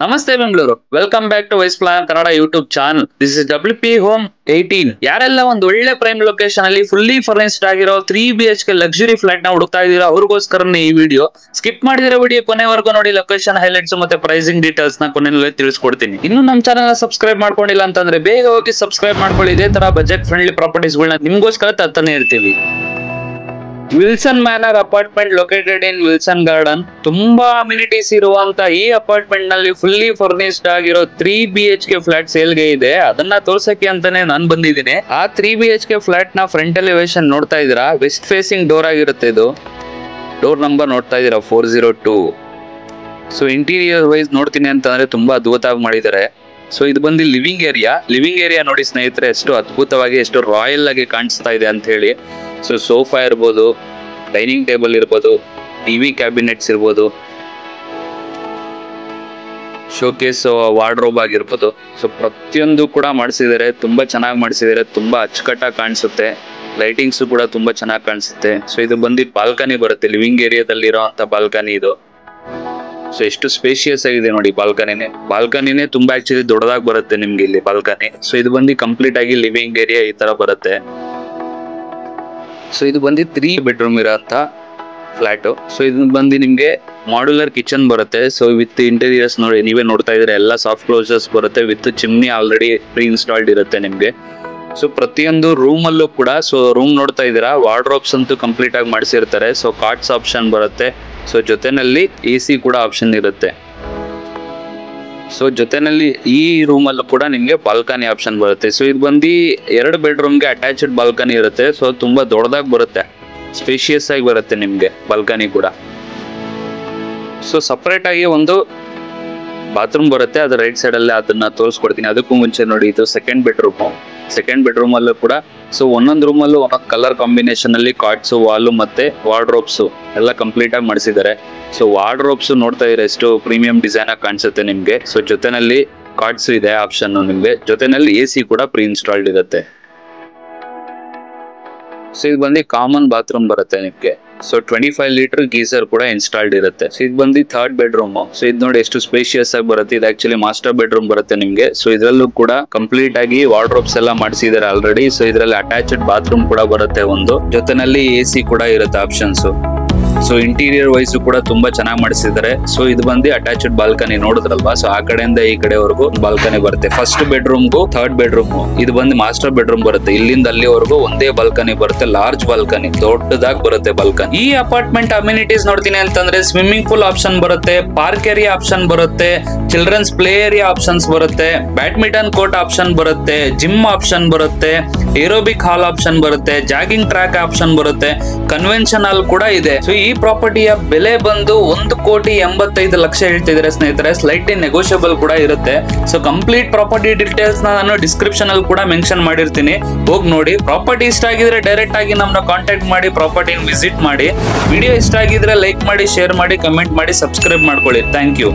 ನಮಸ್ತೆ Bengaluru, welcome back to Wise Plan Kannada YouTube channel. This is WP Home 18. ಯಾರೆಲ್ಲ ಒಂದು ಒಳ್ಳೆ ಪ್ರೈಮ್ ಲೊಕೇಶನ್ ಅಲ್ಲಿ ಫುಲ್ಲಿ ಫರ್ನಿಶ್ಡ್ ಆಗಿರೋ 3 BHK ಲಕ್ಸುರಿ ಫ್ಲಾಟ್ ನ ಹುಡುಕ್ತಾ ಇದೀರಾ, ಅವ್ರಿಗೋಸ್ಕರನೇ ಈ ವಿಡಿಯೋ. ಸ್ಕಿಪ್ ಮಾಡಿದಿರೋ ವಿಡಿಯೋ ಕೊನೆವರೆಗೂ ನೋಡಿ. ಲೊಕೇಶನ್ ಹೈಲೈಟ್ಸ್ ಮತ್ತೆ ಪ್ರೈಸಿಂಗ್ ಡೀಟೇಲ್ಸ್ ನ ಕೊನೆಯಲ್ಲಿ ತಿಳಿಸ್ಕೊಡ್ತೀನಿ. ಇನ್ನು ನಮ್ಮ ಚಾನಲ್ ಸಬ್ಸ್ಕ್ರೈಬ್ ಮಾಡ್ಕೊಂಡಿಲ್ಲ ಅಂತಂದ್ರೆ ಬೇಗ ಹೋಗಿ ಸಬ್ಸ್ಕ್ರೈಬ್ ಮಾಡ್ಕೊಳ್ಳಿ. ಇದೇ ತರ ಬಜೆಟ್ ಫ್ರೆಂಡ್ಲಿ ಪ್ರಾಪರ್ಟೀಸ್ ಗಳನ್ನ ನಿಮ್ಗೋಸ್ಕರ ತರ್ತಾನೆ ಇರ್ತೀವಿ. Wilson manner apartment located in Wilson garden. ತುಂಬಾ ಅಮ್ಯುನಿಟೀಸ್ ಇರುವಂತ ಈ ಅಪಾರ್ಟ್ಮೆಂಟ್ ನಲ್ಲಿ ಫುಲ್ಲಿ ಫರ್ನಿಶ್ಡ್ ಆಗಿರೋ 3 BHK ಫ್ಲಾಟ್ ಸೇಲ್ಗೆ ಇದೆ. ಅದನ್ನ ತೋರ್ಸಕ್ಕೆ ಅಂತಾನೆ ನಾನು ಬಂದಿದ್ದೀನಿ. ಆ 3 BHK ಫ್ಲಾಟ್ ನ ಫ್ರಂಟ್ ಎಲಿವೇಶನ್ ನೋಡ್ತಾ ಇದೀರಾ, ವೆಸ್ಟ್ ಫೇಸಿಂಗ್ ಡೋರ್ ಆಗಿರುತ್ತೆ. ಇದು ಡೋರ್ ನಂಬರ್ ನೋಡ್ತಾ ಇದೀರಾ 402. ಸೊ ಇಂಟೀರಿಯರ್ ವೈಸ್ ನೋಡ್ತೀನಿ ಅಂತಂದ್ರೆ ತುಂಬಾ ಅದ್ಭುತವಾಗಿ ಮಾಡಿದ್ದಾರೆ. ಸೊ ಇದು ಬಂದು ಲಿವಿಂಗ್ ಏರಿಯಾ ನೋಡಿ ಸ್ನೇಹಿತರೆ, ಎಷ್ಟು ಅದ್ಭುತವಾಗಿ ಎಷ್ಟು ರಾಯಲ್ ಆಗಿ ಕಾಣಿಸ್ತಾ ಇದೆ ಅಂತ ಹೇಳಿ. ಸೊ ಸೋಫಾ ಇರ್ಬೋದು, ಡೈನಿಂಗ್ ಟೇಬಲ್ ಇರ್ಬೋದು, ಟಿವಿ ಕ್ಯಾಬಿನೆಟ್ಸ್ ಇರ್ಬೋದು, ಶೋಕೇಸ್ ವಾರ್ಡ್ರೋಬ್ ಆಗಿರ್ಬೋದು. ಸೊ ಪ್ರತಿಯೊಂದು ಕೂಡ ಮಾಡಿಸಿದ್ದಾರೆ, ತುಂಬಾ ಚೆನ್ನಾಗಿ ಮಾಡಿಸಿದ್ದಾರೆ, ತುಂಬಾ ಅಚ್ಚುಕಟ್ಟಾಗಿ ಕಾಣಿಸುತ್ತೆ. ಲೈಟಿಂಗ್ಸ್ ಕೂಡ ತುಂಬಾ ಚೆನ್ನಾಗಿ ಕಾಣಿಸುತ್ತೆ. ಸೊ ಇದು ಬಂದು ಬಾಲ್ಕನಿ ಬರುತ್ತೆ, ಲಿವಿಂಗ್ ಏರಿಯಾದಲ್ಲಿ ಇರೋ ಅಂತ ಬಾಲ್ಕನಿ ಇದು. ಸೊ ಎಷ್ಟು ಸ್ಪೇಷಿಯಸ್ ಆಗಿದೆ ನೋಡಿ ಬಾಲ್ಕನಿನೇ ತುಂಬಾ ಆಕ್ಚುಲಿ ದೊಡ್ಡದಾಗಿ ಬರುತ್ತೆ ನಿಮ್ಗೆ ಇಲ್ಲಿ ಬಾಲ್ಕನಿ. ಸೊ ಇದು ಬಂದು ಕಂಪ್ಲೀಟ್ ಆಗಿ ಲಿವಿಂಗ್ ಏರಿಯಾ ಈ ತರ ಬರುತ್ತೆ. ಸೊ ಇದು ಬಂದು 3 ಬೆಡ್ರೂಮ್ ಇರೋಂತ ಫ್ಲಾಟ್. ಸೊ ಇದು ಬಂದು ನಿಮ್ಗೆ ಮಾಡ್ಯುಲರ್ ಕಿಚನ್ ಬರುತ್ತೆ. ಸೊ ವಿತ್ ಇಂಟೀರಿಯರ್ಸ್ ನೋಡಿ, ನೀವೇ ನೋಡ್ತಾ ಇದ್ರೆ ಎಲ್ಲ ಸಾಫ್ಟ್ ಕ್ಲೋಸರ್ಸ್ ಬರುತ್ತೆ, with chimney already pre installed ಇರುತ್ತೆ ನಿಮ್ಗೆ. ಸೊ ಪ್ರತಿಯೊಂದು ರೂಮ್ ಅಲ್ಲೂ ಕೂಡ, ಸೊ ರೂಮ್ ನೋಡ್ತಾ ಇದ್ದೀರಾ, ವಾರ್ಡ್ರೋಬ್ಸ್ ಅಂತೂ ಕಂಪ್ಲೀಟ್ ಆಗಿ ಮಾಡಿಸಿರ್ತಾರೆ. ಸೊ ಕಾಟ್ಸ್ ಆಪ್ಷನ್ ಬರುತ್ತೆ. ಸೊ ಜೊತೆನಲ್ಲಿ AC ಕೂಡ ಆಪ್ಷನ್ ಇರುತ್ತೆ. ಸೊ ಜೊತೆನಲ್ಲಿ ಈ ರೂಮ್ ಅಲ್ಲೂ ಕೂಡ ನಿಮ್ಗೆ ಬಾಲ್ಕನಿ ಆಪ್ಷನ್ ಬರುತ್ತೆ. ಸೊ ಇದು ಬಂದು 2 ಬೆಡ್ರೂಮ್ಗೆ ಅಟ್ಯಾಚ್ಡ್ ಬಾಲ್ಕನಿ ಇರುತ್ತೆ. ಸೊ ತುಂಬಾ ದೊಡ್ಡದಾಗಿ ಬರುತ್ತೆ, ಸ್ಪೇಷಿಯಸ್ ಆಗಿ ಬರುತ್ತೆ ನಿಮ್ಗೆ ಬಾಲ್ಕನಿ ಕೂಡ. ಸೊ ಸಪರೇಟ್ ಆಗಿ ಒಂದು ಬಾತ್ರೂಮ್ ಬರುತ್ತೆ, ಅದು ರೈಟ್ ಸೈಡ್ ಅಲ್ಲಿ, ಅದನ್ನ ತೋರಿಸ್ಕೊಡ್ತೀನಿ. ಅದಕ್ಕೂ ಮುಂಚೆ ನೋಡಿ, ಇದು ಸೆಕೆಂಡ್ ಬೆಡ್ರೂಮ್ ಅಲ್ಲೂ ಕೂಡ ಸೊ ಒಂದೊಂದು ರೂಮ್ ಅಲ್ಲೂ ಒಂದೊಂದು ಕಲರ್ ಕಾಂಬಿನೇಷನ್ ಅಲ್ಲಿ ಕಾಟ್ಸ್, ವಾಲು ಮತ್ತೆ ವಾರ್ಡ್ರೋಬ್ಸ್ ಎಲ್ಲ ಕಂಪ್ಲೀಟ್ ಆಗಿ ಮಾಡಿಸಿದ್ದಾರೆ. ಸೊ ವಾರ್ಡ್ರೋಬ್ಸ್ ನೋಡ್ತಾ ಇದ್ರೆ ಎಷ್ಟು ಪ್ರೀಮಿಯಂ ಡಿಸೈನ್ ಆಗಿ ಕಾಣಿಸುತ್ತೆ ನಿಮ್ಗೆ. ಸೊ ಜೊತೆನಲ್ಲಿ ಕಾಟ್ಸ್ ಇದೆ ಆಪ್ಷನ್ ನಿಮ್ಗೆ, ಜೊತೆನಲ್ಲಿ AC ಕೂಡ ಪ್ರೀ ಇನ್ಸ್ಟಾಲ್ಡ್ ಇರುತ್ತೆ. ಸೊ ಇದು ಬಂದು ಕಾಮನ್ ಬಾತ್ರೂಮ್ ಬರುತ್ತೆ ನಿಮ್ಗೆ. ಸೊ 25 ಲೀಟರ್ ಗೀಸರ್ ಕೂಡ ಇನ್ಸ್ಟಾಲ್ಡ್ ಇರುತ್ತೆ. ಸೊ ಇದು ಬಂದು 3rd ಬೆಡ್ರೂಮ್. ಸೊ ಇದು ನೋಡಿ ಎಷ್ಟು ಸ್ಪೇಷಿಯಸ್ ಆಗಿ ಬರುತ್ತೆ. ಇದು ಆಕ್ಚುಲಿ ಮಾಸ್ಟರ್ ಬೆಡ್ರೂಮ್ ಬರುತ್ತೆ ನಿಮ್ಗೆ. ಸೊ ಇದರಲ್ಲೂ ಕೂಡ ಕಂಪ್ಲೀಟ್ ಆಗಿ ವಾರ್ಡ್ರೋಬ್ಸ್ ಎಲ್ಲ ಮಾಡಿಸಿದ್ದಾರೆ ಆಲ್ರೆಡಿ. ಸೊ ಇದರಲ್ಲಿ ಅಟ್ಯಾಚ್ಡ್ ಬಾತ್ರೂಮ್ ಕೂಡ ಬರುತ್ತೆ ಒಂದು, ಜೊತೆನಲ್ಲಿ AC ಕೂಡ ಇರುತ್ತೆ ಆಪ್ಷನ್ಸ್. ಸೊ ಇಂಟೀರಿಯರ್ ವೈಸ್ ಕೂಡ ತುಂಬಾ ಚೆನ್ನಾಗಿ ಮಾಡಿಸಿದ್ದಾರೆ. ಸೊ ಇದು ಬಂದು ಅಟ್ಯಾಚ್ಡ್ ಬಾಲ್ಕನಿ ನೋಡಿದ್ರಲ್ವಾ. ಸೊ ಆ ಕಡೆಯಿಂದ ಈ ಕಡೆವರೆಗೂ ಬಾಲ್ಕನಿ ಬರುತ್ತೆ. ಫಸ್ಟ್ ಬೆಡ್ರೂಮ್ಗೂ 3rd ಬೆಡ್ರೂಮ್ ಇದು ಬಂದು ಮಾಸ್ಟರ್ ಬೆಡ್ರೂಮ್ ಬರುತ್ತೆ. ಇಲ್ಲಿಂದ ಅಲ್ಲಿವರೆಗೂ ಒಂದೇ ಬಾಲ್ಕನಿ ಬರುತ್ತೆ, ಲಾರ್ಜ್ ಬಾಲ್ಕನಿ, ದೊಡ್ಡದಾಗಿ ಬರುತ್ತೆ ಬಾಲ್ಕನಿ. ಈ ಅಪಾರ್ಟ್ಮೆಂಟ್ ಅಮ್ಯುನಿಟೀಸ್ ನೋಡ್ತೀನಿ ಅಂತಂದ್ರೆ ಸ್ವಿಮ್ಮಿಂಗ್ ಪೂಲ್ ಆಪ್ಷನ್ ಬರುತ್ತೆ, ಪಾರ್ಕ್ ಏರಿಯಾ ಆಪ್ಷನ್ ಬರುತ್ತೆ, ಚಿಲ್ಡ್ರನ್ಸ್ ಪ್ಲೇ ಏರಿಯಾ ಆಪ್ಷನ್ಸ್ ಬರುತ್ತೆ, ಬ್ಯಾಡ್ಮಿಂಟನ್ ಕೋರ್ಟ್ ಆಪ್ಷನ್ ಬರುತ್ತೆ, ಜಿಮ್ ಆಪ್ಷನ್ ಬರುತ್ತೆ, ಏರೋಬಿಕ್ ಹಾಲ್ ಆಪ್ಷನ್ ಬರುತ್ತೆ, ಜಾಗಿಂಗ್ ಟ್ರ್ಯಾಕ್ ಆಪ್ಷನ್ ಬರುತ್ತೆ, ಕನ್ವೆನ್ಷನ್ ಹಾಲ್ ಕೂಡ ಇದೆ. ಸೊ ಈ ಪ್ರಾಪರ್ಟಿಯ ಬೆಲೆ ಬಂದು 1,85,00,000 ಹೇಳ್ತಿದ್ದಾರೆ ಸ್ನೇಹಿತರೆ. ಸ್ಲೈಟ್ಲಿ ನೆಗೋಷಿಯಬಲ್ ಕೂಡ ಇರುತ್ತೆ. ಸೊ ಕಂಪ್ಲೀಟ್ ಪ್ರಾಪರ್ಟಿ ಡೀಟೇಲ್ಸ್ ನಾನು ಡಿಸ್ಕ್ರಿಪ್ಷನ್ ಅಲ್ಲಿ ಕೂಡ ಮೆನ್ಷನ್ ಮಾಡಿರ್ತೀನಿ, ಹೋಗಿ ನೋಡಿ. ಪ್ರಾಪರ್ಟಿ ಇಷ್ಟ ಆಗಿದ್ರೆ ಡೈರೆಕ್ಟ್ ಆಗಿ ನಮ್ಮನ್ನ ಕಾಂಟ್ಯಾಕ್ಟ್ ಮಾಡಿ, ಪ್ರಾಪರ್ಟಿ ವಿಸಿಟ್ ಮಾಡಿ. ವಿಡಿಯೋ ಇಷ್ಟ ಆಗಿದ್ರೆ ಲೈಕ್ ಮಾಡಿ, ಶೇರ್ ಮಾಡಿ, ಕಮೆಂಟ್ ಮಾಡಿ, ಸಬ್ಸ್ಕ್ರೈಬ್ ಮಾಡ್ಕೊಳ್ಳಿ. Thank you.